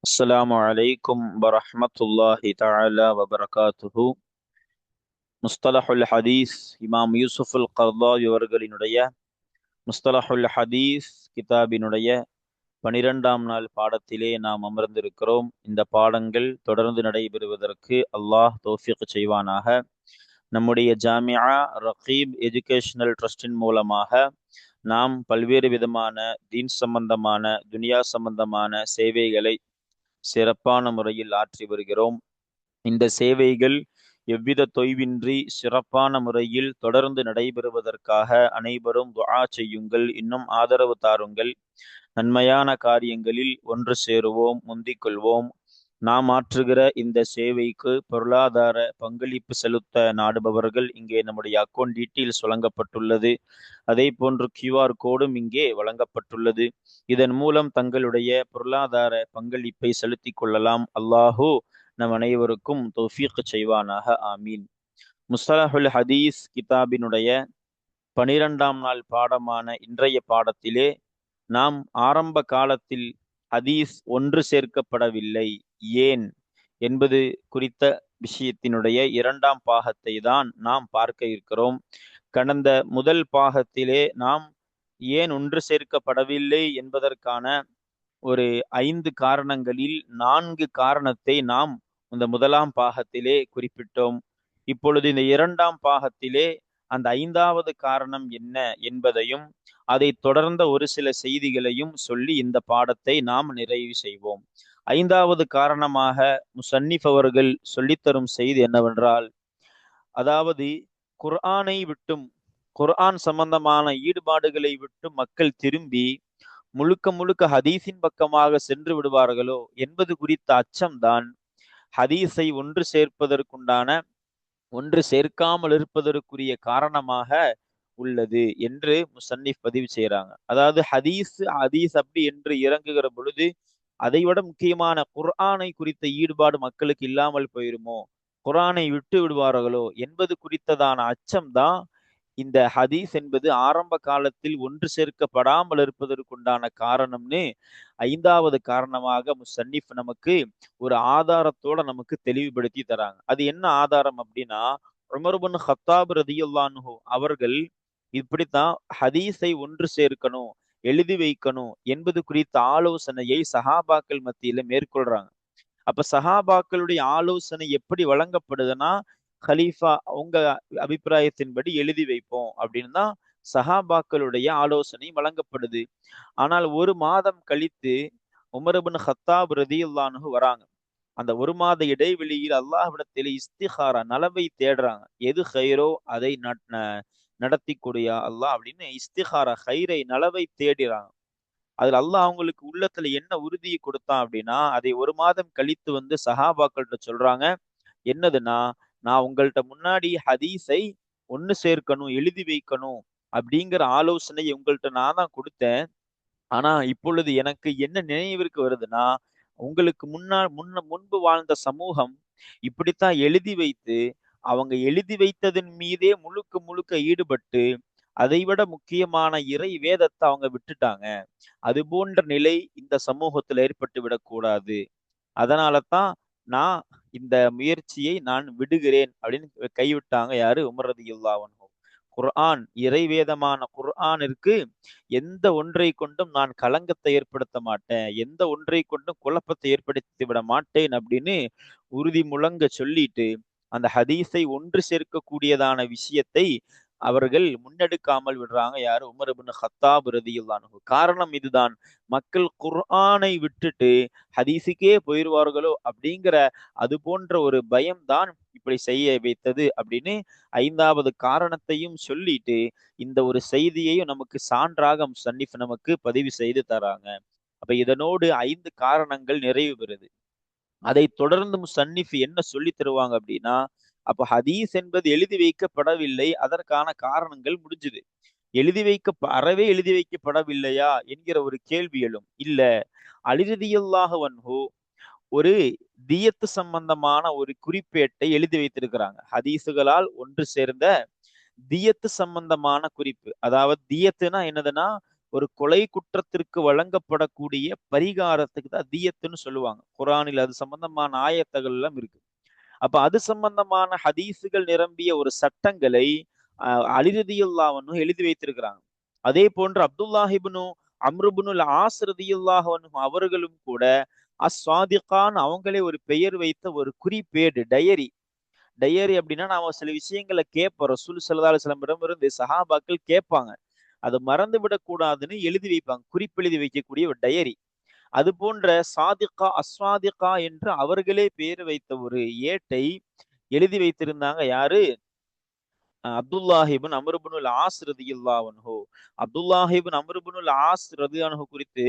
அஸ்ஸலாமு அலைக்கும் வரஹ்மத்துல்லாஹி தஆலா வபரகாத்துஹு. முஸ்தலஹுல் ஹதீஸ் இமாம் யூசுஃபுல் கர்தாவி அவர்களினுடைய முஸ்தலஹுல் ஹதீஸ் கிதாபினுடைய 12ஆம் நாள் பாடத்திலே நாம் அமர்ந்திருக்கிறோம். இந்த பாடங்கள் தொடர்ந்து நடைபெறுவதற்கு அல்லாஹ் தௌஃபீக் செய்வானாக. நம்முடைய ஜாமியா ரகீப் எஜுகேஷனல் ட்ரஸ்டின் மூலமாக நாம் பல்வேறு விதமான தீன் சம்பந்தமான துனியா சம்பந்தமான சேவைகளை சிறப்பான முறையில் ஆற்றி வருகிறோம். இந்த சேவைகள் எவ்வித தொய்வின்றி சிறப்பான முறையில் தொடர்ந்து நடைபெறுவதற்காக அனைவரும் துஆ செய்யுங்கள், இன்னும் ஆதரவு தாருங்கள். நன்மையான காரியங்களில் ஒன்று சேருவோம், முந்திக் கொள்வோம். நாம் ஆற்றுகிற இந்த சேவைக்கு பொருளாதார பங்களிப்பு செலுத்த நாடுபவர்கள் இங்கே நம்முடைய அக்கௌண்ட் டீட்டெயில்ஸ் வழங்கப்பட்டுள்ளது. அதே போன்று QR கோடும் இங்கே வழங்கப்பட்டுள்ளது. இதன் மூலம் தங்களுடைய பொருளாதார பங்களிப்பை செலுத்திக் கொள்ளலாம். அல்லாஹு நம் அனைவருக்கும் தௌஃபீக் செய்வானாக. ஆமீன். முஸ்தலஹுல் ஹதீஸ் கிதாபினுடைய 12ஆம் நாள் பாடமான இன்றைய பாடத்திலே நாம் ஆரம்ப காலத்தில் ஹதீஸ் ஒன்று சேர்க்கப்படவில்லை ஏன் என்பது குறித்த விஷயத்தினுடைய 2ஆம் பாகத்தை தான் நாம் பார்க்க இருக்கிறோம். கடந்த முதல் பாகத்திலே நாம் ஏன் ஒன்று சேர்க்கப்படவில்லை என்பதற்கான ஒரு 5 காரணங்களில் 4 காரணத்தை நாம் இந்த முதலாம் பாகத்திலே குறிப்பிட்டோம். இப்பொழுது இந்த 2ஆம் பாகத்திலே அந்த 5வது காரணம் என்ன என்பதையும் அதை தொடர்ந்த ஒரு சில செய்திகளையும் சொல்லி இந்த பாடத்தை நாம் நிறைவு செய்வோம். 5வது காரணமாக முசன்னிஃப் அவர்கள் சொல்லித்தரும் செய்தி என்னவென்றால், அதாவது குர்ஆனை விட்டும் குர்ஆன் சம்பந்தமான ஈடுபாடுகளை விட்டு மக்கள் திரும்பி முழுக்க முழுக்க ஹதீஸின் பக்கமாக சென்று விடுவார்களோ என்பது குறித்த அச்சம்தான் ஹதீஸை ஒன்று சேர்க்காமல் இருப்பதற்குரிய காரணமாக உள்ளது என்று முசன்னிஃப் பதிவு செய்யறாங்க. அதாவது ஹதீஸ் ஹதீஸ் அப்படி என்று இறங்குகிற பொழுது அதை விட முக்கியமான குர்ஆனை குறித்த ஈடுபாடு மக்களுக்கு இல்லாமல் போயிருமோ, குர்ஆனை விட்டு விடுவார்களோ என்பது குறித்ததான அச்சம் தான் இந்த ஹதீஸ் என்பது ஆரம்ப காலத்தில் ஒன்று சேர்க்கப்படாமல் இருப்பதற்குண்டான காரணம்னு 5வது காரணமாக முசன்னிஃப் நமக்கு ஒரு ஆதாரத்தோட நமக்கு தெளிவுபடுத்தி தராங்க. அது என்ன ஆதாரம் அப்படின்னா, உமர் இப்னு கத்தாப் ரலியல்லாஹு அன்ஹு அவர்கள் இப்படித்தான் ஹதீஸை ஒன்று சேர்க்கணும், எழுதி வைக்கணும் என்பது குறித்த ஆலோசனையை சஹாபாக்கள் மத்தியில மேற்கொள்றாங்க. அப்ப சஹாபாக்களுடைய ஆலோசனை எப்படி வழங்கப்படுதுன்னா, கலீஃபா உங்க அபிப்பிராயத்தின்படி எழுதி வைப்போம் அப்படின்னு தான் சஹாபாக்களுடைய ஆலோசனை வழங்கப்படுது. ஆனால் ஒரு மாதம் கழித்து உமர் இப்னு கத்தாப் ரலியல்லாஹு அன்ஹு வராங்க. அந்த ஒரு மாத இடைவெளியில் அல்லாஹ்விடத்தில் இஸ்திகாரா நலவை தேடுறாங்க. எது ஹைரோ அதை நடத்தி கொடியா அல்லாஹ் அப்படின்னு இஸ்திகாரா ஹைரை நலவை தேடுறாங்க. அதுல அல்லாஹ் அவங்களுக்கு உள்ளத்துல என்ன உறுதியை கொடுத்தான் அப்படின்னா, அதை ஒரு மாதம் கழித்து வந்து சஹாபாக்கள்கிட்ட சொல்றாங்க. என்னதுன்னா, நான் உங்கள்கிட்ட முன்னாடி ஹதீஸை ஒன்னு சேர்க்கணும், எழுதி வைக்கணும் அப்படிங்கிற ஆலோசனை உங்கள்கிட்ட நான் தான் கொடுத்தேன். ஆனா இப்பொழுது எனக்கு என்ன நினைவிற்கு வருதுன்னா, உங்களுக்கு முன்பு வாழ்ந்த சமூகம் இப்படித்தான் எழுதி வைத்து அவங்க எழுதி வைத்ததன் மீதே முழுக்க முழுக்க ஈடுபட்டு அதைவிட முக்கியமான இறை வேதத்தை அவங்க விட்டுட்டாங்க. அது போன்ற நிலை இந்த சமூகத்தில் ஏற்பட்டு விடக்கூடாது. அதனால தான் நான் இந்த முயற்சியை நான் விடுகிறேன் அப்படின்னு கைவிட்டாங்க. யாரு? உமர் ரலியல்லாஹு அன்ஹு. குர்ஆன் இறைவேதமான குர்ஆனிற்கு எந்த ஒன்றை கொண்டும் நான் களங்கத்தை ஏற்படுத்த மாட்டேன், எந்த ஒன்றை கொண்டும் குழப்பத்தை ஏற்படுத்தி விட மாட்டேன் அப்படின்னு உறுதி முழங்க சொல்லிட்டு அந்த ஹதீஸை ஒன்று சேர்க்கக்கூடியதான விஷயத்தை அவர்கள் முன்னெடுக்காமல் விடுறாங்க. யாரு? உமர் இப்னு கத்தாப் ரலியல்லாஹு அன்ஹு. காரணம் இதுதான், மக்கள் குர்ஆனை விட்டுட்டு ஹதீஸுக்கே போயிருவார்களோ அப்படிங்கிற அது போன்ற ஒரு பயம்தான் இப்படி செய்ய வைத்தது அப்படின்னு 5வது காரணத்தையும் சொல்லிட்டு இந்த ஒரு செய்தியையும் நமக்கு சான்றாக முசன்னிஃப் நமக்கு பதிவு செய்து தராங்க. அப்ப இதனோடு 5 காரணங்கள் நிறைவு பெறுது. அதை தொடர்ந்து முசன்னிஃப் என்ன சொல்லி தருவாங்க அப்படின்னா, அப்ப ஹதீஸ் என்பது எழுதி வைக்கப்படவில்லை, அதற்கான காரணங்கள் முடிஞ்சுது. அறவே எழுதி வைக்கப்படவில்லையா என்கிற ஒரு கேள்வி எழும். இல்ல, அலி ரலியல்லாஹு அன்ஹு ஒரு தியத்து சம்பந்தமான ஒரு குறிப்பேட்டை எழுதி வைத்திருக்கிறாங்க. ஹதீசுகளால் ஒன்று சேர்ந்த தியத்து சம்பந்தமான குறிப்பு. அதாவது தியத்துனா என்னதுன்னா, ஒரு கொலை குற்றத்திற்கு வழங்கப்படக்கூடிய பரிகாரத்துக்கு தான் தியத்துன்னு சொல்லுவாங்க. குரானில் அது சம்பந்தமான ஆயத்துகள் எல்லாம் இருக்கு. அப்ப அது சம்பந்தமான ஹதீஸுகள் நிரம்பிய ஒரு சட்டங்களை அலி ரலியல்லாஹு அன்ஹு எழுதி வைத்திருக்கிறாங்க. அதே போன்று அப்துல்லாஹிப்னு அம்ருப்னுல் ஆஸ் ரலியல்லாஹு அன்ஹு அவர்களும் கூட அஸ்ஸாதிகான் அவங்களே ஒரு பெயர் வைத்த ஒரு குறிப்பேடு, டயரி. டயரி அப்படின்னா நாம சில விஷயங்களை கேட்போம். ரசூல் ஸல்லல்லாஹு அலைஹி வஸல்லம் இருந்து சஹாபாக்கள் கேட்பாங்க. அதை மறந்து விடக்கூடாதுன்னு எழுதி வைப்பாங்க. குறிப்பெழுதி வைக்கக்கூடிய ஒரு டயரி. அது போன்ற சாதிகா அஸ்வாதிகா என்று அவர்களே பேர் வைத்த ஒரு ஏட்டை எழுதி வைத்திருந்தாங்க. யாரு? அப்துல்லாஹிபின் அம்ருப்னுல் ஆஸ் ரலியல்லாஹு அன்ஹு. அப்துல்லாஹிபின் அம்ருப்னுல் ஆஸ் ரலியல்லாஹு அன்ஹு குறித்து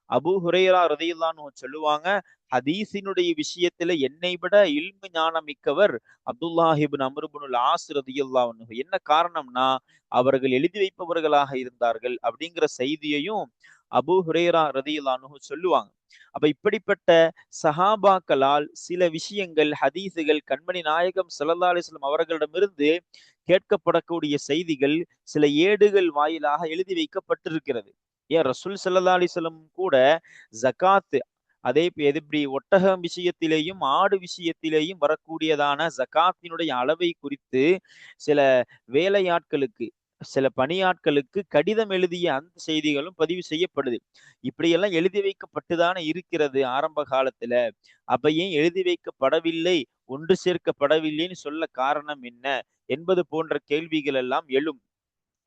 அபூ ஹுரைரா ரலியல்லாஹு அன்ஹு சொல்லுவாங்க, ஹதீஸினுடைய விஷயத்துல என்னை விட இல்மு ஞானம் மிக்கவர் அப்துல்லாஹிபின் அம்ருப்னுல் ஆஸ் ரலியல்லாஹு அன்ஹு. என்ன காரணம்னா அவர்கள் எழுதி வைப்பவர்களாக இருந்தார்கள் அப்படிங்கிற செய்தியையும் அபூ ஹுரைரா ரலியல்லாஹு அன்ஹு சொல்லுவாங்க. அப்ப இப்படிப்பட்ட சஹாபாக்களால் சில விஷயங்கள் ஹதீஸுகள் கண்மணி நாயகம் ஸல்லல்லாஹு அலைஹி வஸல்லம் அவர்களிடமிருந்து கேட்கப்படக்கூடிய செய்திகள் சில ஏடுகள் வாயிலாக எழுதி வைக்கப்பட்டிருக்கிறது. ஏன் ரசூல் ஸல்லல்லாஹு அலைஹி வஸல்லம் கூட ஜகாத், அதே எப்படி ஒட்டகம் விஷயத்திலேயும் ஆடு விஷயத்திலேயும் வரக்கூடியதான ஜகாத்தினுடைய அளவை குறித்து சில வேலையாட்களுக்கு, சில பணியாட்களுக்கு கடிதம் எழுதிய அந்த செய்திகளும் பதிவு செய்யப்படுது. இப்படியெல்லாம் எழுதி வைக்கப்பட்டுதானே இருக்கிறது ஆரம்ப காலத்துல. அப்ப ஏன் எழுதி வைக்கப்படவில்லை, ஒன்று சேர்க்கப்படவில்லைன்னு சொல்ல காரணம் என்ன என்பது போன்ற கேள்விகள் எல்லாம் எழும்.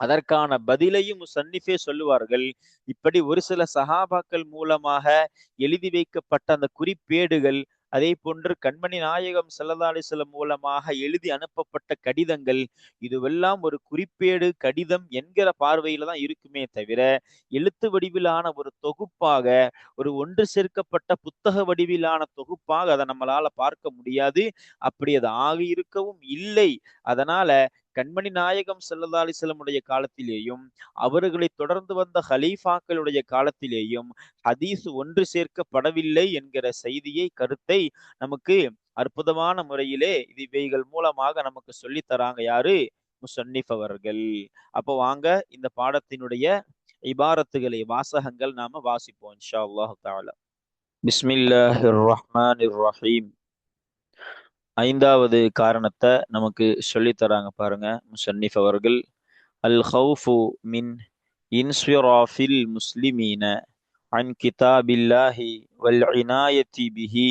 அதற்கான பதிலையும் முஸன்னிஃபே சொல்லுவார்கள். இப்படி ஒரு சில சஹாபாக்கள் மூலமாக எழுதி வைக்கப்பட்ட அந்த குறிப்பேடுகள், அதே போன்று கண்மணி நாயகம் ஸல்லல்லாஹு அலைஹி வஸல்லம் மூலமாக எழுதி அனுப்பப்பட்ட கடிதங்கள், இதுவெல்லாம் ஒரு குறிப்பேடு கடிதம் என்கிற பார்வையில தான் இருக்குமே தவிர, எழுத்து வடிவிலான ஒரு தொகுப்பாக, ஒரு ஒன்று சேர்க்கப்பட்ட புத்தக வடிவிலான தொகுப்பாக அதை நம்மளால பார்க்க முடியாது. அப்படி அது ஆகியிருக்கவும் இல்லை. அதனால கண்மணி நாயகம் ஸல்லல்லாஹு அலைஹி வஸல்லம் உடைய காலத்திலேயும் அவர்களை தொடர்ந்து வந்த ஹலீஃபாக்களுடைய காலத்திலேயும் ஹதீஸ் ஒன்று சேர்க்கப்படவில்லை என்கிற செய்தியை, கருத்தை நமக்கு அற்புதமான முறையிலே இவைகள் மூலமாக நமக்கு சொல்லித் தராங்க. யாரு? முஸன்னிஃப் அவர்கள். அப்போ வாங்க இந்த பாடத்தினுடைய இபாரத்துகளை, வாசகங்கள் நாம வாசிப்போம் இன்ஷா அல்லாஹ் தஆலா. பிஸ்மில்லாஹிர் ரஹ்மானிர் ரஹீம். ஐந்தாவது காரணத்தை நமக்கு சொல்லித் தராங்க பாருங்க முஸன்னிஃப் அவர்கள். அல் ஹவுஃபு மின் இன்ஸ்விராஃபில் முஸ்லிமீன அன் கிதாபில்லாஹி வல் இனாயத்தி பிஹி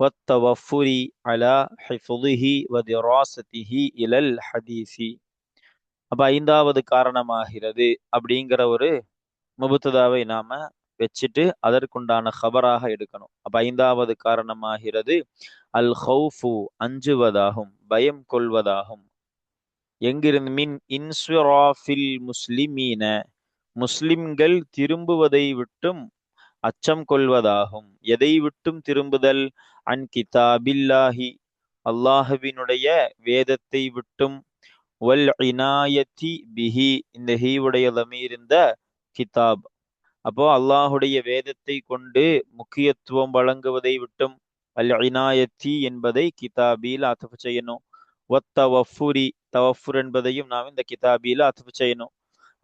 வத்தவஃபுரி அலா ஹிஃதுஹி வதிராசத்திஹி இலல் ஹதீஸி. அப்ப ஐந்தாவது காரணமாகிறது அப்படிங்கிற ஒரு முபுத்ததாவை நாம வச்சுட்டு அதற்குண்டான ஹபராக எடுக்கணும். அப்ப ஐந்தாவது காரணமாகிறது அல் ஹவுஃபு அஞ்சுவதாகும், பயம் கொள்வதாகும். எங்கிருந்து? மின் இன்ஸ்விராஃபில் முஸ்லிமீன முஸ்லிம்கள் திரும்புவதை விட்டும் அச்சம் கொள்வதாகும். எதை விட்டும் திரும்புதல்? அன் கிதாபில்லாஹி அல்லாஹுவினுடைய வேதத்தை விட்டும், வல் இனாயத்தி பிஹி இந்த ஹீவுடைய லமீர் இந்த கிதாப். அப்போ அல்லாஹுடைய வேதத்தை கொண்டு முக்கியத்துவம் வழங்குவதை விட்டும், அல் இனாயத்தி என்பதை கிதாபில் அத்ஃப் செய்யணும். வத்தவஃபுரி தவஃபுர் என்பதையும் நாம் இந்த கிதாபில் அத்ஃப் செய்யணும்.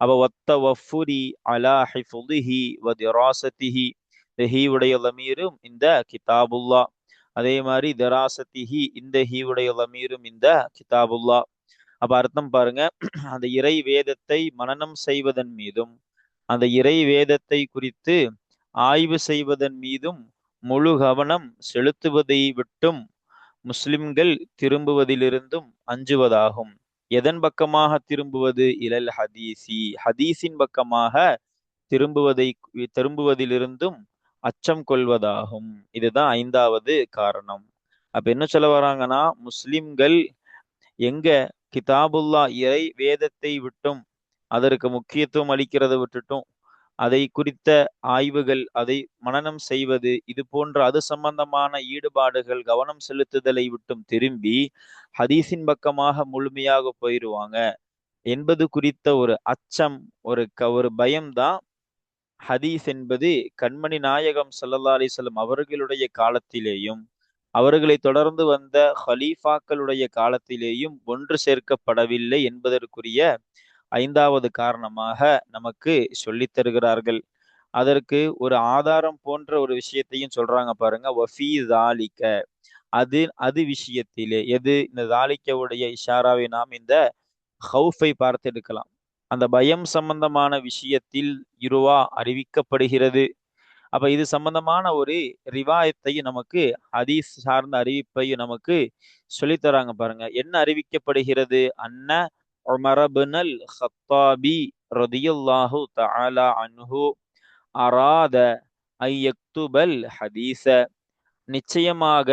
அப்ப வத்தவஃபுரி அலா ஹிஃதுஹி வதிராசத்திஹி இந்த ஹீவுடைய லமீரும் இந்த கிதாபுல்லா. அதே மாதிரி திராசத்திஹி இந்த ஹீவுடைய லமீரும் இந்த கிதாபுல்லா. அப்ப அர்த்தம் பாருங்க, அந்த இறை வேதத்தை மனனம் செய்வதன் மீதும், அந்த இறை வேதத்தை குறித்து ஆய்வு செய்வதன் மீதும் முழு கவனம் செலுத்துவதை விட்டும் முஸ்லிம்கள் திரும்புவதிலிருந்தும் அஞ்சுவதாகும். எதன் பக்கமாக திரும்புவது? இலல் ஹதீசி ஹதீஸின் பக்கமாக திரும்புவதிலிருந்தும் அச்சம் கொள்வதாகும். இதுதான் ஐந்தாவது காரணம். அப்ப என்ன சொல்ல வராங்கன்னா, முஸ்லிம்கள் எங்க கிதாபுல்லா இறை வேதத்தை விட்டும், அதற்கு முக்கியத்துவம் அளிக்கிறதை விட்டுட்டும், அதை குறித்த ஆய்வுகள், அதை மனனம் செய்வது, இது போன்ற அது சம்பந்தமான ஈடுபாடுகள், கவனம் செலுத்துதலை விட்டும் திரும்பி ஹதீஸின் பக்கமாக முழுமையாக போயிடுவாங்க என்பது குறித்த ஒரு அச்சம், ஒரு பயம்தான் ஹதீஸ் என்பது கண்மணி நாயகம் ஸல்லல்லாஹு அலைஹி வஸல்லம் அவர்களுடைய காலத்திலேயும் அவர்களை தொடர்ந்து வந்த ஹலீஃபாக்களுடைய காலத்திலேயும் ஒன்று சேர்க்கப்படவில்லை என்பதற்குரிய 5வது காரணமாக நமக்கு சொல்லித் தருகிறார்கள். அதற்கு ஒரு ஆதாரம் போன்ற ஒரு விஷயத்தையும் சொல்றாங்க பாருங்க. வஃபீ ஸாலிக, அது அது விஷயத்திலே, எது இந்த ஸாலிக்கவுடைய இஷாராவை நாம் இந்த ஹவுஃபை பார்த்து எடுக்கலாம். அந்த பயம் சம்பந்தமான விஷயத்தில் இருவா அறிவிக்கப்படுகிறது. அப்ப இது சம்பந்தமான ஒரு ரிவாயத்தையும் நமக்கு, ஹதீஸ் சார்ந்த அறிவிப்பையும் நமக்கு சொல்லித் தராங்க பாருங்க. என்ன அறிவிக்கப்படுகிறது? அன்ன உமர் இப்னுல் ஹத்தாபி ரதியல்லாஹு தஆலா அன்ஹு அராத ஐ யக்துபல் ஹதீஸ. நிச்சயமாக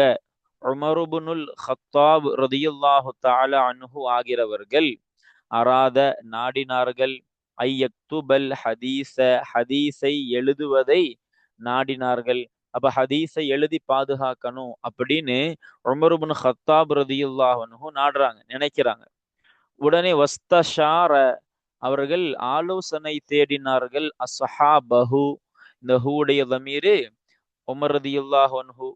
உமர் இப்னுல் ஹத்தாப் ரதியல்லாஹு தஆலா அன்ஹு ஆகிறவர்கள் அராத நாடினார்கள், ஐ யக்துபல் ஹதீஸ, ஹதீஸை எழுதுவதை நாடினார்கள். அப்ப ஹதீஸை எழுதி பாதுகாக்கணும் அப்படின்னு உமர் இப்னு கத்தாப் ரலியல்லாஹு அன்ஹு நாடுறாங்க, நினைக்கிறாங்க. உடனே வஸ்தஷார, அவர்கள் ஆலோசனை தேடினார்கள். அஸ்ஹாபஹு, இந்த ஹூடைய தமீரு உமர் ரலியல்லாஹு அன்ஹு,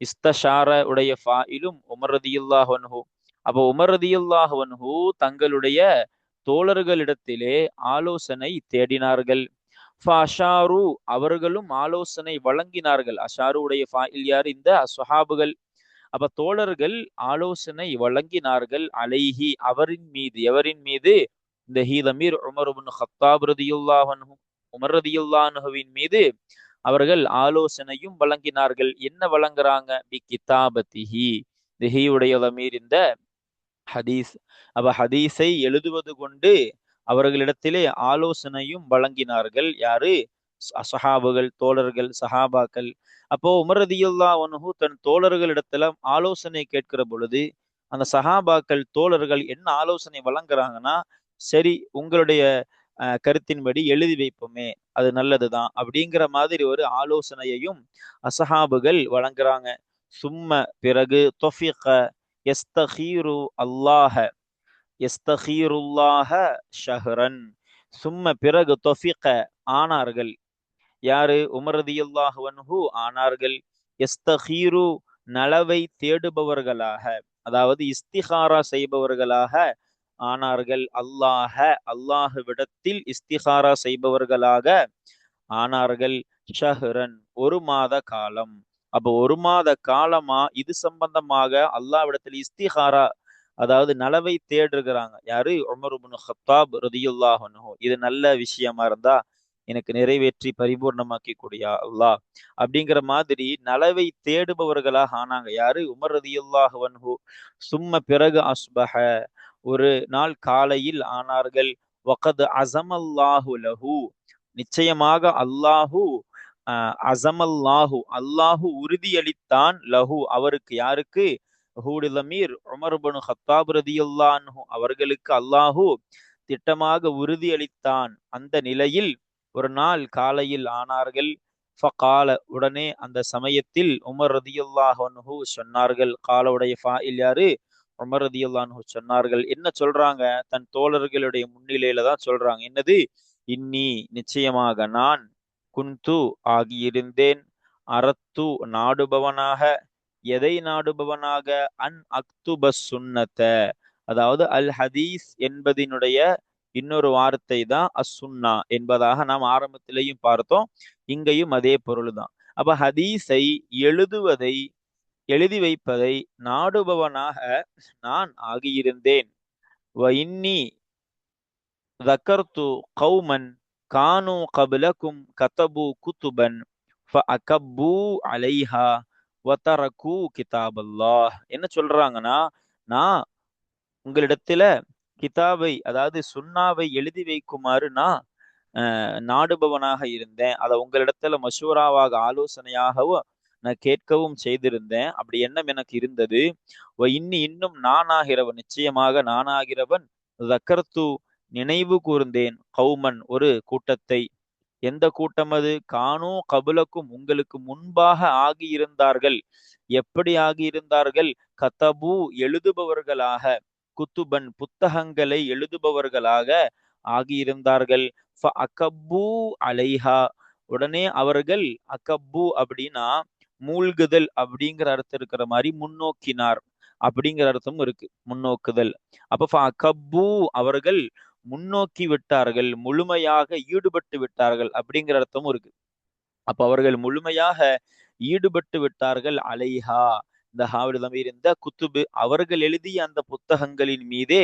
இஸ்தஷார உடைய ஃபாயிலும் உமர் ரலியல்லாஹு அன்ஹு. அப்போ உமர் ரலியல்லாஹு அன்ஹு தங்களுடைய தோழர்களிடத்திலே ஆலோசனை தேடினார்கள். ஃபஅஷாரு, அவர்களும் ஆலோசனை வழங்கினார்கள். அஷாரு உடைய ஃபாயில் யார்? இந்த அஸ்ஹாபுகள். அப்ப தோழர்கள் ஆலோசனை வழங்கினார்கள். அலைஹி, அவரின் மீது. எவரின் மீது? இந்த ஹீதமீர் உமர் இப்னு கத்தாப் ரலியல்லாஹு அன்ஹு, உமர் ரலியல்லாஹு அன்ஹுவின் மீது அவர்கள் ஆலோசனையும் வழங்கினார்கள். என்ன வழங்குறாங்க? பி கிதாபத்திஹி, இந்த ஹீயுடைய தமீர் இந்த ஹதீஸ். அப்ப ஹதீஸை எழுதுவது கொண்டு அவர்களிடத்திலே ஆலோசனையும் வழங்கினார்கள். யாரு? சஹாபுகள், தோழர்கள், சஹாபாக்கள். அப்போ உமர் ரலியல்லாஹு அன்ஹு தன் தோழர்களிடத்துல ஆலோசனை கேட்கிற பொழுது, அந்த சஹாபாக்கள் தோழர்கள் என்ன ஆலோசனை வழங்குறாங்கன்னா, சரி உங்களுடைய கருத்தின்படி எழுதி வைப்போமே, அது நல்லதுதான் அப்படிங்கிற மாதிரி ஒரு ஆலோசனையையும் அசஹாபுகள் வழங்குறாங்க. சும்ம, பிறகு தொஃபிக யஸ்தகீரு அல்லாஹ, யஸ்தகீருல்லாஹ ஷஹ்ரன். சும்ம, பிறகு தொஃபிக ஆனார்கள். யாரு? உமர் ரலியல்லாஹு அன்ஹு ஆனார்கள். யஸ்தகீரு, நலவை தேடுபவர்களாக, அதாவது இஸ்திகாரா செய்பவர்களாக ஆனார்கள். அல்லாஹ, அல்லாஹுவிடத்தில் இஸ்திகாரா செய்பவர்களாக ஆனார்கள். ஷஹ்ரன், ஒரு மாத காலம். அப்போ ஒரு மாத காலமா இது சம்பந்தமாக அல்லாஹ்விடத்தில் இஸ்திகாரா, அதாவது நலவை தேடுகிறாங்க. யாரு? உமர் இப்னு கத்தாப் ரலியல்லாஹு அன்ஹு. இது நல்ல விஷயமா இருந்தா எனக்கு நிறைவேற்றி பரிபூர்ணமாக்கி கூடியா அல்லாஹ், அப்படிங்கிற மாதிரி நலவை தேடுபவர்களாக ஆனாங்க. யாரு? உமர் ரலியல்லாஹு அன்ஹு. சும்ம, பிறகு அஸ்பஹ, ஒரு நாள் காலையில் ஆனார்கள். வகத் அஸமல்லாஹு லஹு, நிச்சயமாக அல்லாஹு, அஸமல்லாஹு, அல்லாஹு உறுதியளித்தான். லஹு, அவருக்கு. யாருக்கு? ஹூடு லமீர் உமர் இப்னு கத்தாப் ரலியல்லாஹு அன்ஹு அவர்களுக்கு அல்லாஹு திட்டமாக உறுதியளித்தான். அந்த நிலையில் ஒரு நாள் காலையில் ஆனார்கள். ஃபகால, உடனே அந்த சமயத்தில் உமர் ரலியல்லாஹு அன்ஹு சொன்னார்கள். காலவுடைய ஃபாயில் யாரு? உமர் ரலியல்லாஹு அன்ஹு சொன்னார்கள். என்ன சொல்றாங்க? தன் தோழர்களுடைய முன்னிலையில தான் சொல்றாங்க. என்னது? இன்னி, நிச்சயமாக நான், குந்து ஆகியிருந்தேன், அரத்து நாடுபவனாக, எதை நாடுபவனாக? அன் அக்துப சுன்னத, அதாவது அல் ஹதீஸ் என்பதினுடைய இன்னொரு வார்த்தை தான் அசுன்னா என்பதாக நாம் ஆரம்பத்திலேயும் பார்த்தோம். இங்கேயும் அதே பொருள் தான். அப்ப ஹதீஸை எழுதுவதை, எழுதி வைப்பதை நாடுபவனாக நான் ஆகியிருந்தேன். வ இன்னி ذكرت قوما كانوا قبلكم كتبوا كتبا فأكبوا عليها وتركوا كتاب الله. என்ன சொல்றாங்கன்னா, நான் உங்களிடத்துல கிதாபை, அதாவது சுன்னாவை எழுதி வைக்குமாறு நான் நாடுபவனாக இருந்தேன். அதை உங்களிடத்துல மஷூராவாக, ஆலோசனையாகவும் நான் கேட்கவும் செய்திருந்தேன். அப்படி எண்ணம் எனக்கு இருந்தது. இன்னும் நானாகிறவன், நிச்சயமாக நானாகிறவன், தக்கர்த்து நினைவு கூர்ந்தேன், கௌமன் ஒரு கூட்டத்தை. எந்த கூட்டம் அது? கானோ கபுலக்கும், உங்களுக்கு முன்பாக ஆகியிருந்தார்கள். எப்படி ஆகியிருந்தார்கள்? கதபு, எழுதுபவர்களாக, குத்துபன், புத்தகங்களை எழுதுபவர்களாக ஆகியிருந்தார்கள். அகப்பு அலைஹா, உடனே அவர்கள், அகப்பு அப்படின்னா மூழ்குதல் அப்படிங்கிற அர்த்தம் இருக்கிற மாதிரி முன்னோக்கினார் அப்படிங்கிற அர்த்தமும் இருக்கு, முன்னோக்குதல். அப்ப அகப்பு, அவர்கள் முன்னோக்கி விட்டார்கள், முழுமையாக ஈடுபட்டு விட்டார்கள் அப்படிங்கிற அர்த்தமும் இருக்கு. அப்ப அவர்கள் முழுமையாக ஈடுபட்டு விட்டார்கள். அலைஹா, இந்த ஹாவில் தமீர் இந்த குத்துபு, அவர்கள் எழுதிய அந்த புத்தகங்களின் மீதே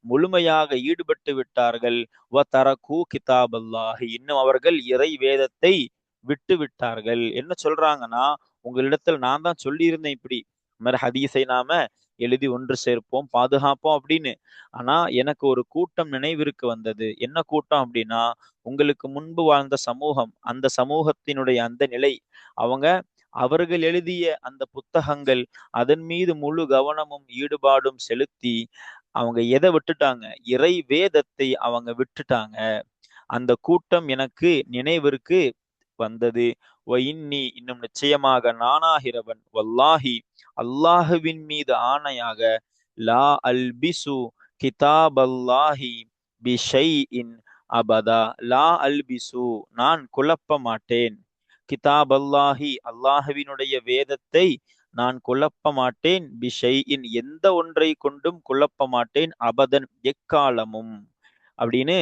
முழுமையாக ஈடுபட்டு விட்டார்கள். வ தரகு கிதாப் அல்லாஹி, இன்னும் அவர்கள் இறை வேதத்தை விட்டு விட்டார்கள். என்ன சொல்றாங்கன்னா, உங்களிடத்தில் நான் தான் சொல்லியிருந்தேன் இப்படி ஹதீஸை நாம எழுதி ஒன்று சேர்ப்போம், பாதுகாப்போம் அப்படின்னு. ஆனா எனக்கு ஒரு கூட்டம் நினைவிற்கு வந்தது. என்ன கூட்டம் அப்படின்னா, உங்களுக்கு முன்பு வாழ்ந்த சமூகம், அந்த சமூகத்தினுடைய அந்த நிலை, அவங்க அவர்கள் எழுதிய அந்த புத்தகங்கள், அதன் மீது முழு கவனமும் ஈடுபாடும் செலுத்தி அவங்க எதை விட்டுட்டாங்க? இறை வேதத்தை அவங்க விட்டுட்டாங்க. அந்த கூட்டம் எனக்கு நினைவிற்கு வந்தது. இன்னி, இன்னும் நிச்சயமாக நானாகிறவன், வல்லாஹி, அல்லாஹுவின் மீது ஆணையாக, லா அல்பிசு கிதாப் அல்லாஹி பிஷைஇன் அபதா, லா அல்பிசு, நான் குழப்ப மாட்டேன், கிதாப் அல்லாஹி, அல்லாஹுவினுடைய வேதத்தை நான் குழப்ப மாட்டேன், பிஷைஇன், எந்த ஒன்றை கொண்டும் குழப்ப மாட்டேன், அபதன், எக்காலமும் அப்படின்னு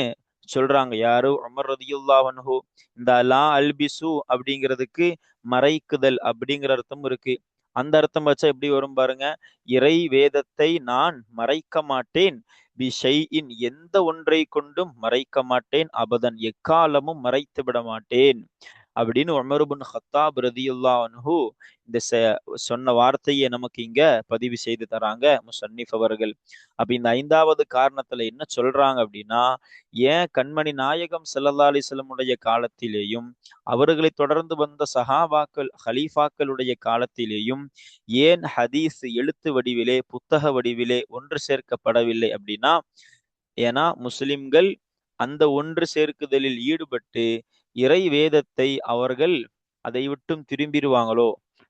சொல்றாங்க. யாரு? உமர் ரதியுல்லாஹு அன்ஹு. இந்த லா அல்பிசு அப்படிங்கிறதுக்கு மறைக்குதல் அப்படிங்கிற அர்த்தம் இருக்கு. அந்த அர்த்தம் வச்சா எப்படி வரும் பாருங்க. இறை வேதத்தை நான் மறைக்க மாட்டேன், பிஷைஇன், எந்த ஒன்றை கொண்டும் மறைக்க மாட்டேன், அபதன், எக்காலமும் மறைத்து விட மாட்டேன் அப்படின்னு உமர் இப்னு கத்தாப் ரதியுல்லாஹு அன்ஹு இந்த சொன்ன வார்த்தையை நமக்கு இங்க பதிவு செய்து தராங்க முசன்னிஃப் அவர்கள். அப்ப இந்த 5வது காரணத்துல என்ன சொல்றாங்க அப்படின்னா, ஏன் கண்மணி நாயகம் ஸல்லல்லாஹு அலைஹி வஸல்லம் உடைய காலத்திலேயும் அவர்களை தொடர்ந்து வந்த சஹாபாக்கள் ஹலீஃபாக்களுடைய காலத்திலேயும் ஏன் ஹதீஸ் எழுத்து வடிவிலே, புத்தக வடிவிலே ஒன்று சேர்க்கப்படவில்லை அப்படின்னா, ஏன்னா முஸ்லிம்கள் அந்த ஒன்று சேர்க்குதலில் ஈடுபட்டு இறை வேதத்தை அவர்கள் அதை விட்டும் திரும்பிடுவாங்களோ,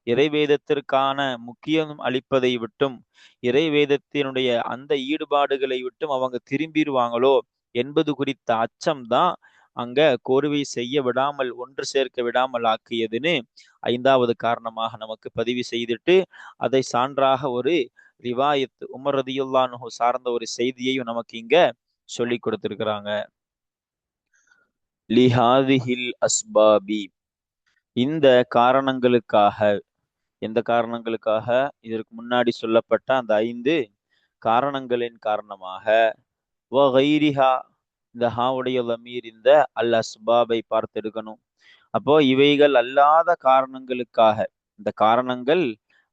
இறை வேதத்திற்கான முக்கியம் அளிப்பதை விட்டும், இறை வேதத்தினுடைய அந்த ஈடுபாடுகளை விட்டும் அவங்க திரும்பிடுவாங்களோ என்பது குறித்த அச்சம்தான் அங்க கோர்வை செய்ய விடாமல், ஒன்று சேர்க்க விடாமல் ஆக்கியதுன்னு 5வது காரணமாக நமக்கு பதிவு செய்துட்டு, அதை சான்றாக ஒரு ரிவாயத் உமர் ரதியுல்லாஹு அன்ஹு சார்ந்த ஒரு செய்தியையும் நமக்கு இங்க சொல்லி கொடுத்திருக்கிறாங்க. லிஹாதிஹில் அஸ்பாபி, இந்த காரணங்களுக்காக, எந்த காரணங்களுக்காக? இதற்கு முன்னாடி சொல்லப்பட்ட அந்த 5 காரணங்களின் காரணமாக, வகைரிஹா, இந்த ஹாவுடைய லமீர் இந்த அல் அஸ்பாபை பார்த்தெடுக்கணும். அப்போ இவைகள் அல்லாத காரணங்களுக்காக, இந்த காரணங்கள்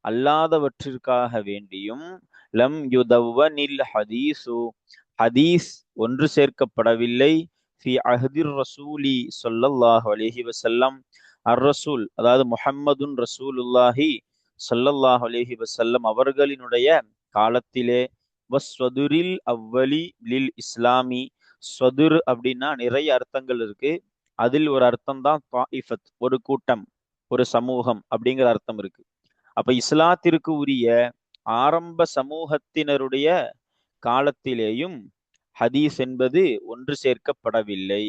அல்லாதவற்றிற்காக வேண்டியும், லம் யுதவ்வனில் ஹதீசு, ஹதீஸ் ஒன்று சேர்க்கப்படவில்லை, ஃபி அஹ்திர் ரசூலி ஸல்லல்லாஹு அலைஹி வஸல்லம், அர் ரசூல் அதாவது முஹம்மதுன் ரசூலுல்லாஹி ஸல்லல்லாஹு அலைஹி வஸல்லம் அவர்களினுடைய காலத்திலே, வஸ்வதுரில் அவ்வலி லில் இஸ்லாமி, ஸ்வதுர் அப்படின்னா நிறைய அர்த்தங்கள் இருக்கு. அதில் ஒரு அர்த்தம் தான் தாயிஃபத், ஒரு கூட்டம், ஒரு சமூகம் அப்படிங்கிற அர்த்தம் இருக்கு. அப்ப இஸ்லாத்திற்கு உரிய ஆரம்ப சமூகத்தினருடைய காலத்திலேயும் ஹதீஸ் என்பது ஒன்று சேர்க்கப்படவில்லை.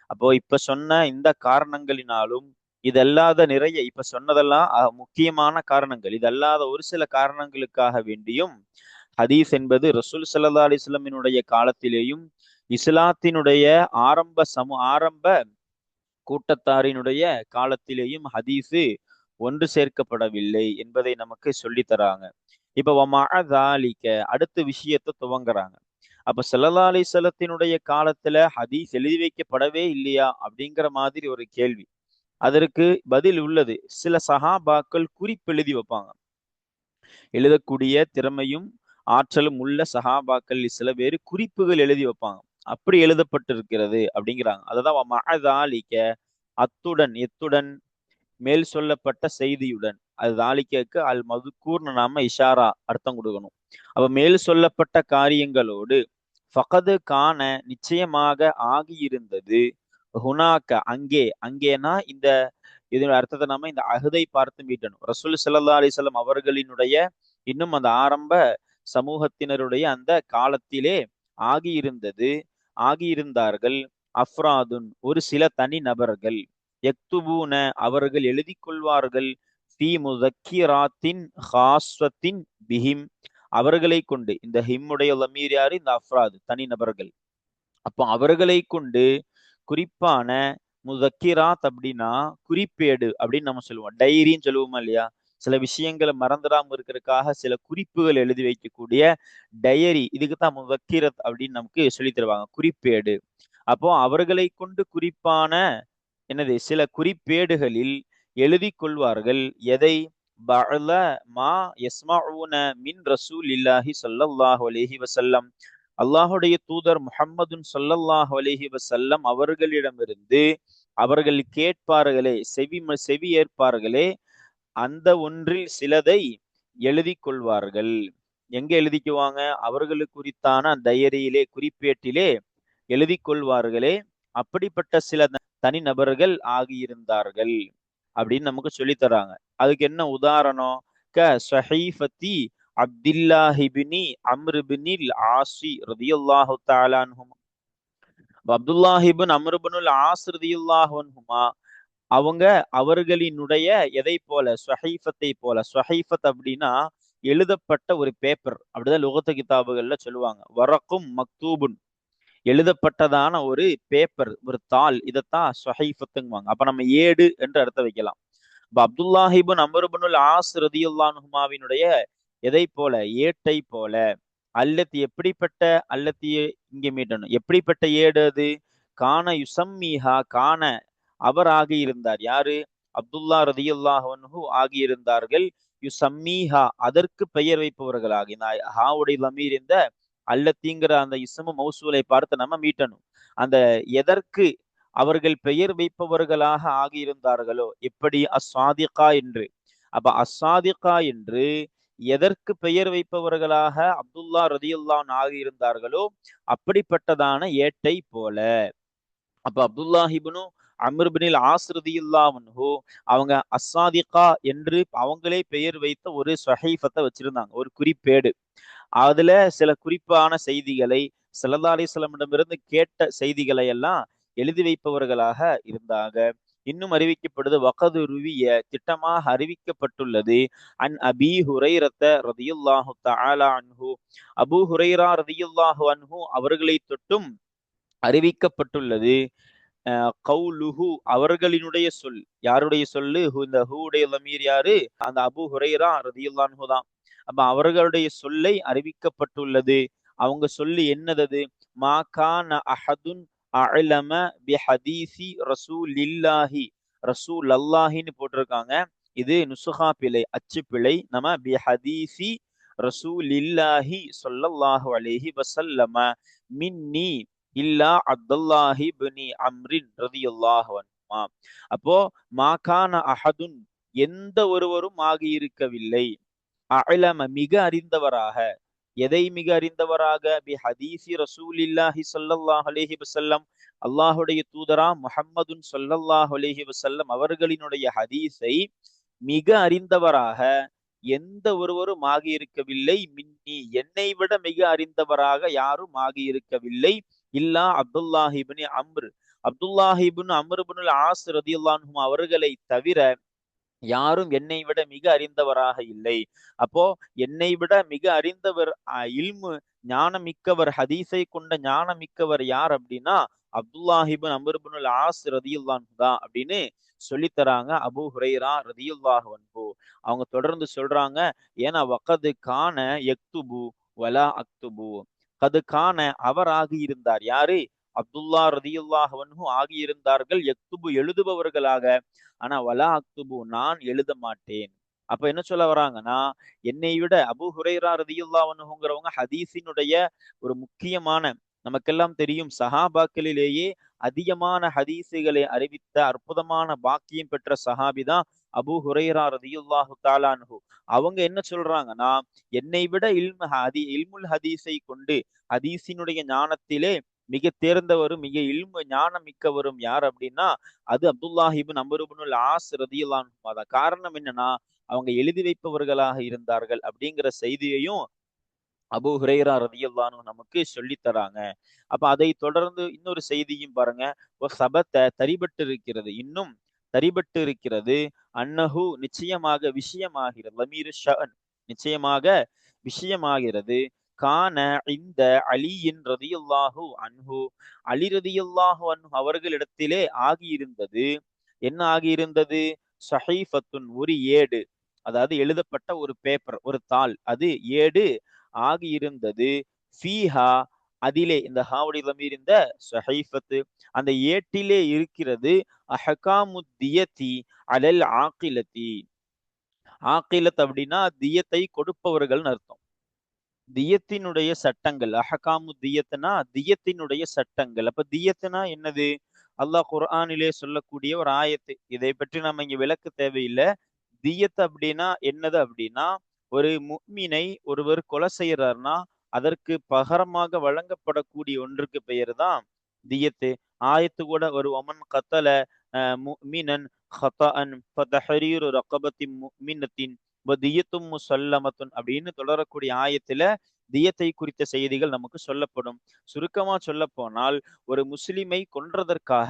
அப்போ இப்ப சொன்ன இந்த காரணங்களினாலும், இதல்லாத நிறைய, இப்ப சொன்னதெல்லாம் முக்கியமான காரணங்கள், இதல்லாத ஒரு சில காரணங்களுக்காக வேண்டியும் ஹதீஸ் என்பது ரசூல் ஸல்லல்லாஹு அலைஹி வஸல்லமினுடைய காலத்திலேயும் இஸ்லாத்தினுடைய ஆரம்ப கூட்டத்தாரினுடைய காலத்திலேயும் ஹதீஸு ஒன்று சேர்க்கப்படவில்லை என்பதை நமக்கு சொல்லி தராங்க. இப்ப வமஅதாலிக, அடுத்த விஷயத்தை துவங்குறாங்க. அப்ப ஸல்லல்லாஹு அலைஹி வஸல்லத்தினுடைய காலத்துல ஹதீஸ் எழுதி வைக்கப்படவே இல்லையா அப்படிங்கிற மாதிரி ஒரு கேள்வி. அதற்கு பதில் உள்ளது. சில சஹாபாக்கள் குறிப்பு எழுதி வைப்பாங்க. எழுதக்கூடிய திறமையும் ஆற்றலும் உள்ள சஹாபாக்கள் சில பேர் குறிப்புகள் எழுதி வைப்பாங்க. அப்படி எழுதப்பட்டிருக்கிறது அப்படிங்கிறாங்க. அததான் மஅதாலிக, அத்துடன், எத்துடன், மேல் சொல்லப்பட்ட செய்தியுடன். அது தாலிக்கு அல் மதுக்கூர்னு நாம இஷாரா அர்த்தம் கொடுக்கணும். அப்ப மேல் சொல்லப்பட்ட காரியங்களோடு, ஃபகது காண, நிச்சயமாக ஆகியிருந்தது, ஹுனாக்க, அங்கே, அங்கேனா இந்த இதோட அர்த்தத்தை நாம இந்த அஹதை பார்த்து மீட்டணும். ரசூல் ஸல்லல்லாஹு அலைஹி வஸல்லம் அவர்களினுடைய இன்னும் அந்த ஆரம்ப சமூகத்தினருடைய அந்த காலத்திலே ஆகியிருந்தது, ஆகியிருந்தார்கள், அஃப்ராதுன், ஒரு சில தனி நபர்கள், யக்துபூன, அவர்கள் எழுதி கொள்வார்கள், ஃபீ முதக்கிராத்தின் ஹாஸ்வத்தின் பிஹிம், அவர்களை கொண்டு, இந்த ஹிம்முடைய லமீர் யாரு? இந்த அஃப்ராது, தனி நபர்கள். அப்போ அவர்களை கொண்டு குறிப்பான முதக்கிராத் அப்படின்னா குறிப்பேடு அப்படின்னு நம்ம சொல்லுவோம். டைரின்னு சொல்லுவோமா இல்லையா? சில விஷயங்களை மறந்துடாம இருக்கிறதுக்காக சில குறிப்புகள் எழுதி வைக்கக்கூடிய டயரி, இதுக்கு தான் முதக்கிரத் அப்படின்னு நமக்கு சொல்லி தருவாங்க, குறிப்பேடு. அப்போ அவர்களை கொண்டு குறிப்பான சில குறிப்பேடுகளில் எழுதி கொள்வார்கள். எதை? பஅல மா யஸ்மஊன மின் ரசூலில்லாஹி ஸல்லல்லாஹு அலைஹி வஸல்லம், அல்லாஹுடைய தூதர் முஹம்மதுன் ஸல்லல்லாஹு அலைஹி வஸல்லம் அவர்களிடமிருந்து அவர்கள் கேட்பார்களே, செவி ஏற்பார்களே, அந்த ஒன்றில் சிலதை எழுதி கொள்வார்கள். எங்க எழுதிக்குவாங்க? அவர்களுக்கு குறித்தான டைரியிலே, குறிப்பேட்டிலே எழுதி கொள்வார்களே, அப்படிப்பட்ட சில தனி நபர்கள் ஆகியிருந்தார்கள் அப்படின்னு நமக்கு சொல்லி தராங்க. அதுக்கு என்ன உதாரணம்? ஸஹீஃபத்தி அப்துல்லாஹிபினி அம்ருபினில் ஆசி ரதியல்லாஹு தஆலா அன்ஹுமா. அப்துல்லாஹிபின் அம்ருபினுல் ஆஸ் ரதியல்லாஹு அன்ஹுமா அவங்க அவர்களினுடைய எதை போல? ஸஹீஃபத்தை போல. ஸஹீஃபத் அப்படின்னா எழுதப்பட்ட ஒரு பேப்பர், அப்படிதான் லுகத்து கிதாபுகள்ல சொல்லுவாங்க. வரக்கும் மக்தூபுன், எழுதப்பட்டதான ஒரு பேப்பர், ஒரு தாள், இதைத்தான் ஸஹீஃபத்துங்குவாங்க. அப்ப நம்ம ஏடு என்று அர்த்தம் வைக்கலாம். இப்ப அப்துல்லாஹிபின் அம்ருபினுல் ஆஸ் ரதியல்லாஹு அன்ஹுமாவினுடைய எதை போல? ஏட்டை போல. அல்லத்தி எப்படிப்பட்ட? அல்லத்தி இங்கே மீட்டணும். எப்படிப்பட்ட ஏடு அது? கான யுசம்மீஹா, கான அவர் ஆகியிருந்தார். யாரு? அப்துல்லா ரதியல்லாஹு அன்ஹு ஆகியிருந்தார்கள். யுசம்மீஹா அதற்கு பெயர் வைப்பவர்களாக. இந்த ஹாவுடைய லமீர் இந்த அல்லத்திங்கிற அந்த இஸ்மு மௌசூலை பார்த்து நம்ம மீட்டணும். அந்த எதற்கு அவர்கள் பெயர் வைப்பவர்களாக ஆகியிருந்தார்களோ, எப்படி? அஸ்ஸாதிகா என்று. அப்ப அஸ்ஸாதிகா என்று எதற்கு பெயர் வைப்பவர்களாக அப்துல்லா ரதியுல்லான் ஆகியிருந்தார்களோ அப்படிப்பட்டதான ஏட்டை போல. அப்ப அப்துல்லாஹிபுனு அம்ருபினில் ஆஸ் ரதியுல்லாஹு அன்ஹு அவங்க அஸ்ஸாதிகா என்று அவங்களே பெயர் வைத்த ஒரு ஸஹீஃபத்தை வச்சிருந்தாங்க, ஒரு குறிப்பேடு. அதுல சில குறிப்பான செய்திகளை, ஸல்லல்லாஹு அலைஹி வஸல்லமிடமிருந்து கேட்ட செய்திகளை எல்லாம் எழுதி வைப்பவர்களாக இருந்தாங்க. இன்னும் அறிவிக்கப்படுது, வகது ருவிய திட்டமாக அறிவிக்கப்பட்டுள்ளது, அன் அபீ ஹுரைரத்த ரதியுல்லாஹு தஆலா அன்ஹு, அபூ ஹுரைரா ரதியுல்லாஹு அன்ஹு அவர்களை தொட்டும் அறிவிக்கப்பட்டுள்ளது. கௌலுஹு அவர்களினுடைய சொல். யாருடைய சொல்லு? இந்த ஹூ உடைய லமீர் யாரு? அந்த அபூ ஹுரைரா ரதியுல்லாஹு அன்ஹு தான். அப்ப அவர்களுடைய சொல்லை அறிவிக்கப்பட்டுள்ளது. அவங்க சொல்லி என்னது? மா கான அஹதுன் அஅலம பிஹதீஸி ரசூலில்லாஹி, ரசூல் அல்லாஹின்னு போட்டிருக்காங்க. இது நுசுஹா பிழை, அச்சு பிழை. நம்ம பிஹதீஸி ரசூலில்லாஹி ஸல்லல்லாஹு அலைஹி வஸல்லம மின்னி இல்லா அப்துல்லாஹி இப்னி அம்ரின் ரதியல்லாஹு அன்ஹுமா. அப்போ மாகான அஹதுன் எந்த ஒருவரும் ஆகியிருக்கவில்லை, அஅலம மிக அறிந்தவராக. எதை மிக அறிந்தவராக? பி ஹதீசி ரசூலில்லாஹி ஸல்லல்லாஹு அலைஹி வஸல்லம், அல்லாஹுடைய தூதரா முஹம்மதுன் ஸல்லல்லாஹு அலைஹி வஸல்லம் அவர்களினுடைய ஹதீஸை மிக அறிந்தவராக எந்த ஒருவரும் ஆகியிருக்கவில்லை. மின்னி என்னை விட மிக அறிந்தவராக யாரும் ஆகியிருக்கவில்லை. இல்லா அப்துல்லாஹிபின் அம்ர், அப்துல்லாஹிபின் அம்ருபின் ஆஸ் ரதியுல்லாஹு அன்ஹு அவர்களை தவிர யாரும் என்னை விட மிக அறிந்தவராக இல்லை. அப்போ என்னை விட மிக அறிந்தவர், இல்மு ஞானமிக்கவர், ஹதீஸை கொண்ட ஞானமிக்கவர் யார் அப்படின்னா அப்துல்லாஹிபின் அம்ருபின் ஆஸ் ரதியுல்லாஹு அன்ஹு தான் அப்படின்னு சொல்லித்தராங்க அபூ ஹுரைரா ரதியுல்லாஹு அன்ஹு. அவங்க தொடர்ந்து சொல்றாங்க, ஏன்னா வகது கான யக்துபு வலா அக்துபு, கது கான அவர் ஆகியிருந்தார். யாரு? அப்துல்லா ரதியுல்லாஹு அன்ஹு ஆகியிருந்தார்கள். யக்துபு எழுதுபவர்களாக. ஆனா வலா அக்துபு நான் எழுத மாட்டேன். அப்ப என்ன சொல்ல வராங்கன்னா, என்னை விட அபூ ஹுரைரா ரதியுல்லாஹு அன்ஹுங்கிறவங்க ஹதீஸினுடைய ஒரு முக்கியமான, நமக்கெல்லாம் தெரியும், சஹாபாக்களிலேயே அதிகமான ஹதீஸுகளை அறிவித்த அற்புதமான பாக்கியம் பெற்ற சஹாபி தான் அபூ ஹுரைரா ரதியுல்லாஹு தஆலா அன்ஹு. அவங்க என்ன சொல்றாங்கன்னா, என்னை விட இல்முல் ஹதீஸை கொண்டு ஹதீஸினுடைய ஞானத்திலே மிக தேர்ந்தவரும் மிக இல்மு ஞானம் மிக்கவரும் யார் அப்படின்னா அது அப்துல்லாஹிபின் அம்ருபினுல் ஆஸ் ரதியுல்லாஹு அன்ஹு தான். காரணம் என்னன்னா, அவங்க எழுதி வைப்பவர்களாக இருந்தார்கள் அப்படிங்கிற செய்தியையும் அபூ ஹுரைரா ரதியல்லாஹு அன்ஹு நமக்கு சொல்லி தராங்க. அப்ப அதை தொடர்ந்து இன்னொரு செய்தியும் பாருங்க. சபத்த தரிபட்டு இருக்கிறது, இன்னும் தரிபட்டு இருக்கிறது. அன்னஹு நிச்சயமாக விஷயமாகிறது, லமீரு ஷஅன் நிச்சயமாக விஷயமாகிறது. கான இந்த அலியின் ரதியல்லாஹு அன்ஹு, அலி ரதியல்லாஹு அன்ஹு அவர்களிடத்திலே ஆகியிருந்தது. என்ன ஆகியிருந்தது? ஸஹீஃபத்துன், ஒரு ஏடு, அதாவது எழுதப்பட்ட ஒரு பேப்பர், ஒரு தாள், அது ஏடு ஆகியிருந்தது. ஃபீஹா, அதிலே, இந்த ஹாவுடைய தமீர் இந்த ஸஹீஃபத்து, அந்த ஏட்டிலே இருக்கிறது. அஹ்காமுத் தியதி அலல் ஆக்கிலத்தி. ஆக்கிலத் அப்படின்னா தியத்தை கொடுப்பவர்கள்னு அர்த்தம். தியத்தினுடைய சட்டங்கள், அஹகாமு தியத்துனா தியத்தினுடைய சட்டங்கள். அப்ப தியத்துனா என்னது? அல்லாஹ் குர்ஆனிலே சொல்லக்கூடிய ஒரு ஆயத்து. இதை பற்றி நம்ம இங்க விளக்க தேவையில்லை. தியத் அப்படின்னா என்னது அப்படின்னா, ஒரு முஃமினை ஒருவர் கொலை செய்யறாருன்னா அதற்கு பகரமாக வழங்கப்படக்கூடிய ஒன்றுக்கு பெயர் தான் தியத்து. ஆயத்து கூட ஒரு ஒமன் கத்தல முஃமினன் ஹதஅன் ஃபதஹரீரு ரகபத்தின் முஃமினத்தின் வதியத்தும் முசல்லமத்துன் அப்படின்னு தொடரக்கூடிய ஆயத்துல தியத்தை குறித்த செய்திகள் நமக்கு சொல்லப்படும். சுருக்கமா சொல்ல போனால், ஒரு முஸ்லிமை கொன்றதற்காக,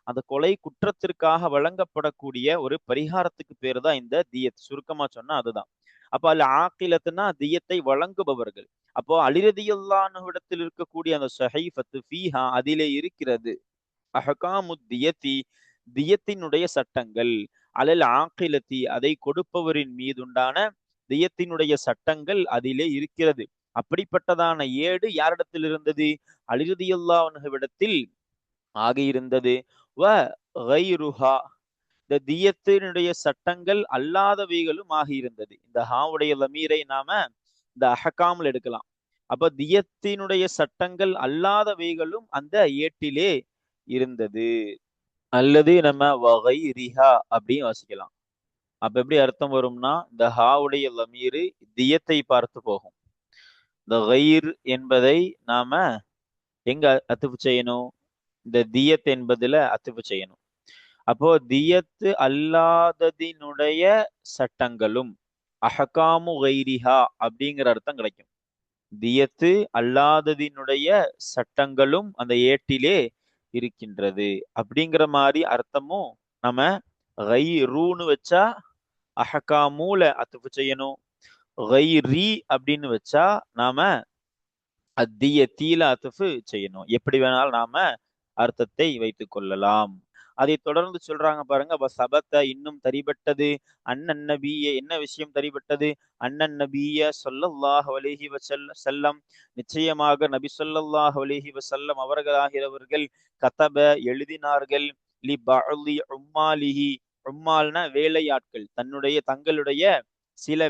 அந்த கொலை குற்றத்திற்காக வழங்கப்படக்கூடிய ஒரு பரிகாரத்துக்கு பேரு தான் இந்த தியத். சுருக்கமா சொன்னா அதுதான். அப்ப அல்ல ஆக்கிலத்துனா தியத்தை வழங்குபவர்கள். அப்போ அலிரதியல்லாஹுவிடத்தில் இருக்கக்கூடிய அந்த ஸஹீஃபத்து ஃபீஹா, அதிலே இருக்கிறது அஹ்காமு தியத்தி, தியத்தினுடைய சட்டங்கள், அலல் ஆக்கிலத்தி, அதை கொடுப்பவரின் மீதுண்டான தியத்தினுடைய சட்டங்கள் அதிலே இருக்கிறது. அப்படிப்பட்டதான ஏடு யாரிடத்தில் இருந்தது? அலி ரலியல்லாஹுவிடத்தில் ஆகியிருந்தது. வ கைருஹா, இந்த தியத்தினுடைய சட்டங்கள் அல்லாதவைகளும் ஆகியிருந்தது. இந்த ஹாவுடைய லமீரை நாம இந்த அஹகாமல் எடுக்கலாம். அப்ப தியத்தினுடைய சட்டங்கள் அல்லாதவைகளும் அந்த ஏட்டிலே இருந்தது. அல்லது நம்ம வகை ரிஹா அப்படின்னு வாசிக்கலாம். அப்ப எப்படி அர்த்தம் வரும்னா, இந்த ஹாவுடைய லமீரு தியத்தை பார்த்து போகும். இந்த கயிர் என்பதை நாம எங்க அத்துப்பு செய்யணும்? இந்த தியத் என்பதுல அத்துப்பு செய்யணும். அப்போ தியத்து அல்லாததினுடைய சட்டங்களும் அஹகாமு கைரிஹா அப்படிங்கிற அர்த்தம் கிடைக்கும். தியத்து அல்லாததினுடைய சட்டங்களும் அந்த ஏட்டிலே இருக்கின்றது அப்படிங்கிற மாதிரி அர்த்தமும் நம்ம ரூன்னு வச்சா அஹகாமூல அத்துப்பு செய்யணும். ரி அப்படின்னு வச்சா நாம அத்திய தீல அத்துஃபு செய்யணும். எப்படி வேணாலும் நாம அர்த்தத்தை வைத்துக் கொள்ளலாம். அதை தொடர்ந்து சொல்றாங்க பாருங்க. அப்ப சபத்த, இன்னும் தரிபட்டது, அண்ணன் நபிய, என்ன விஷயம் தரிபட்டது? அண்ணன் நபிய ஸல்லல்லாஹு அலைஹி வஸல்லம், நிச்சயமாக நபி ஸல்லல்லாஹு அலைஹி வஸல்லம் அவர்களாகிறவர்கள் கதப எழுதினார்கள், லி பஅலி உம்மாலிஹி, உம்மால்னா வேலையாட்கள், தங்களுடைய சில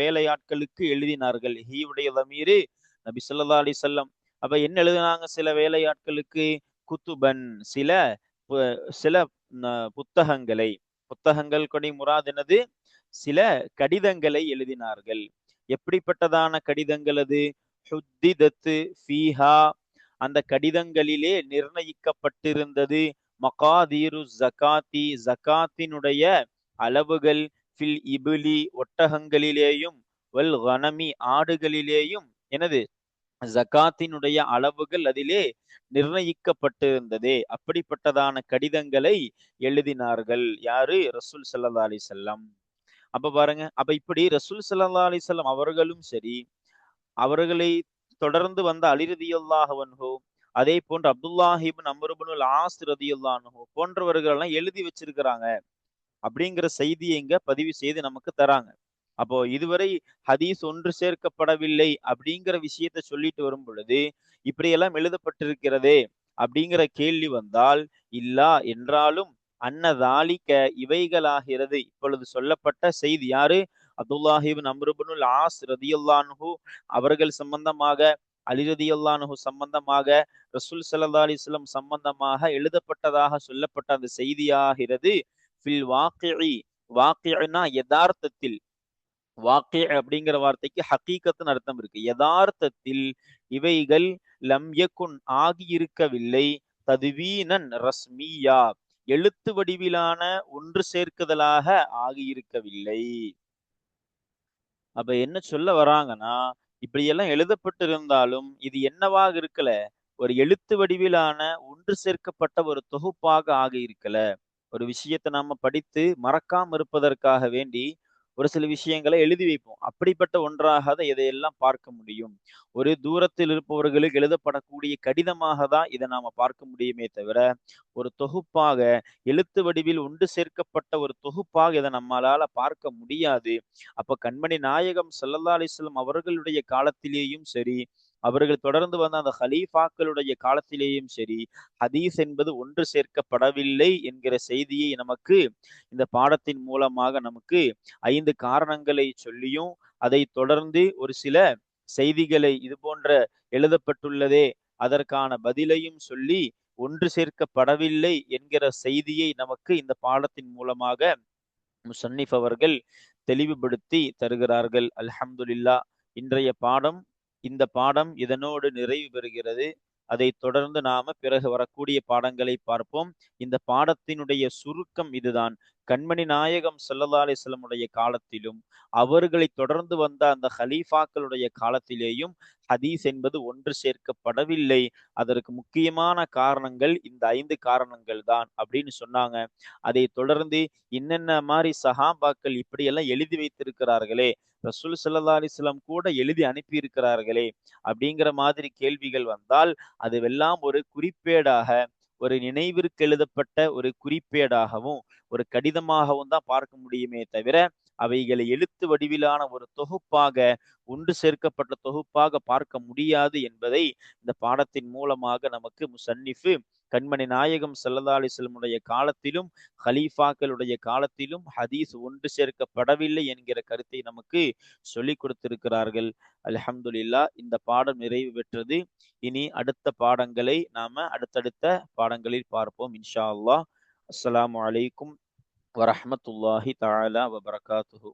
வேலையாட்களுக்கு எழுதினார்கள். ஹீவுடைய லமீரு நபி ஸல்லல்லாஹு அலைஹி வஸல்லம். அப்ப என்ன எழுதினாங்க? சில வேலையாட்களுக்கு குத்துபன், சில சில புத்தகங்களை, புத்தகங்கள் கொடி முராத் என்னது? சில கடிதங்களை எழுதினார்கள். எப்படிப்பட்டதான கடிதங்கள் அது? ஹுத்திதத்து ஃபீஹா, அந்த கடிதங்களிலே நிர்ணயிக்கப்பட்டிருந்தது மகாதீரு ஜகாத்தி, ஜகாத்தினுடைய அளவுகள், ஃபில் இபிலி, ஒட்டகங்களிலேயும், வல் கனமி, ஆடுகளிலேயும் எனது ஜகாத்தினுடைய அளவுகள் அதிலே நிர்ணயிக்கப்பட்டிருந்ததே. அப்படிப்பட்டதான கடிதங்களை எழுதினார்கள். யாரு? ரசூல் ஸல்லல்லாஹு அலைஹி வஸல்லம். அப்ப பாருங்க, அப்ப இப்படி ரசூல் ஸல்லல்லாஹு அலைஹி வஸல்லம் அவர்களும் சரி, அவர்களை தொடர்ந்து வந்த அலி ரலியல்லாஹு அன்ஹு, அதே போன்று அப்துல்லாஹ் இப்னு அம்ர் இப்னுல் ஆஸ் ரலியல்லாஹு அன்ஹு போன்றவர்கள் எல்லாம் எழுதி வச்சிருக்கிறாங்க அப்படிங்கிற செய்தியை இங்க பதிவு செய்து நமக்கு தராங்க. அப்போ இதுவரை ஹதீஸ் ஒன்று சேர்க்கப்படவில்லை அப்படிங்கிற விஷயத்த சொல்லிட்டு வரும் பொழுது, இப்படியெல்லாம் எழுதப்பட்டிருக்கிறதே அப்படிங்கிற கேள்வி வந்தால், இல்லா என்றாலும் அன்னதாலிக்க, இவைகளாகிறது இப்பொழுது சொல்லப்பட்ட செய்தி. யாரு? அப்துல்லாஹிபின் அம்ர் இப்னுல் ஆஸ் ரதியல்லாஹு அன்ஹு அவர்கள் சம்பந்தமாக, அலி ரதியல்லாஹு அன்ஹு சம்பந்தமாக, ரசூல் ஸல்லல்லாஹு அலைஹி வஸல்லம் சம்பந்தமாக எழுதப்பட்டதாக சொல்லப்பட்ட அந்த செய்தியாகிறது. ஃபில் வாக்கிஇ, வாக்கிஅனா யதார்த்தத்தில், வாக்கி அப்படிங்கிற வார்த்தைக்கு ஹக்கீகத்துன்னு அர்த்தம் இருக்கு. யதார்த்தத்தில் இவைகள் லம் யகுன் ஆகியிருக்கவில்லை, ததுவீனன் ரஸ்மியா, எழுத்து வடிவிலான ஒன்று சேர்க்குதலாக ஆகியிருக்கவில்லை. அப்ப என்ன சொல்ல வராங்கன்னா, இப்படியெல்லாம் எழுதப்பட்டிருந்தாலும் இது என்னவாக இருக்கல? ஒரு எழுத்து வடிவிலான ஒன்று சேர்க்கப்பட்ட ஒரு தொகுப்பாக ஆகி இருக்கல. ஒரு விஷயத்தை நாம படித்து மறக்காம இருப்பதற்காக வேண்டி ஒரு சில விஷயங்களை எழுதி வைப்போம். அப்படிப்பட்ட ஒன்றாக தான் இதையெல்லாம் பார்க்க முடியும். ஒரு தூரத்தில் இருப்பவர்களுக்கு எழுதப்படக்கூடிய கடிதமாக தான் இதை நாம பார்க்க முடியுமே தவிர, ஒரு தொகுப்பாக எழுத்து வடிவில் ஒன்று சேர்க்கப்பட்ட ஒரு தொகுப்பாக இதை நம்மளால பார்க்க முடியாது. அப்ப கண்மணி நாயகம் ஸல்லல்லாஹு அலைஹி வஸல்லம் அவர்களுடைய காலத்திலேயும் சரி, அவர்கள் தொடர்ந்து வந்த அந்த கலீஃபாக்களுடைய காலத்திலேயும் சரி, ஹதீஸ் என்பது ஒன்று சேர்க்கப்படவில்லை என்கிற செய்தியை நமக்கு இந்த பாடத்தின் மூலமாக நமக்கு 5 காரணங்களை சொல்லியும், அதைத் தொடர்ந்து ஒரு சில செய்திகளை இது போன்ற எழுதப்பட்டுள்ளதே, அதற்கான பதிலையும் சொல்லி, ஒன்று சேர்க்கப்படவில்லை என்கிற செய்தியை நமக்கு இந்த பாடத்தின் மூலமாக முசன்னிஃப் அவர்கள் தெளிவுபடுத்தி தருகிறார்கள். அல்ஹம்துலில்லாஹ். இன்றைய பாடம் இந்த பாடம் இதனோடு நிறைவு பெறுகிறது. அதைத் தொடர்ந்து நாம பிறகு வரக்கூடிய பாடங்களை பார்ப்போம். இந்த பாடத்தினுடைய சுருக்கம் இதுதான். கண்மணி நாயகம் ஸல்லல்லாஹு அலைஹி வஸல்லம் உடைய காலத்திலும், அவர்களைத் தொடர்ந்து வந்த அந்த கலீஃபாக்களுடைய காலத்திலேயும் ஹதீஸ் என்பது ஒன்று சேர்க்கப்படவில்லை. அதற்கு முக்கியமான காரணங்கள் இந்த 5 காரணங்கள் தான் அப்படின்னு சொன்னாங்க. அதைத் தொடர்ந்து இன்னென்ன மாரி சஹாபாக்கள் இப்படியெல்லாம் எழுதி வைத்திருக்கிறார்களே, ரசூல் ஸல்லல்லாஹு அலைஹி வஸல்லம் கூட எழுதி அனுப்பியிருக்கிறார்களே, அப்படிங்கிற மாதிரி கேள்விகள் வந்தால், அதுவெல்லாம் ஒரு குறிப்பேடாக, ஒரு நினைவிற்கு எழுதப்பட்ட ஒரு குறிப்பேடாகவும், ஒரு கடிதமாகவும் தான் பார்க்க முடியுமே தவிர, அவைகளை எழுத்து வடிவிலான ஒரு தொகுப்பாக, ஒன்று சேர்க்கப்பட்ட தொகுப்பாக பார்க்க முடியாது என்பதை இந்த பாடத்தின் மூலமாக நமக்கு முசன்னிஃபு கண்மணி நாயகம் ஸல்லல்லாஹு அலைஹி வஸல்லம் உடைய காலத்திலும், கலீஃபாக்களுடைய காலத்திலும் ஹதீஸ் ஒன்று சேர்க்கப்படவில்லை என்கிற கருத்தை நமக்கு சொல்லிக் கொடுத்திருக்கிறார்கள். அல்ஹம்துலில்லாஹ். இந்த பாடம் நிறைவு பெற்றது. இனி அடுத்த பாடங்களை நாம அடுத்தடுத்த பாடங்களில் பார்ப்போம் இன்ஷா அல்லாஹ். அஸ்ஸலாமு அலைக்கும் வரஹ்மத்துல்லாஹி தஆலா வபரகாத்துஹு.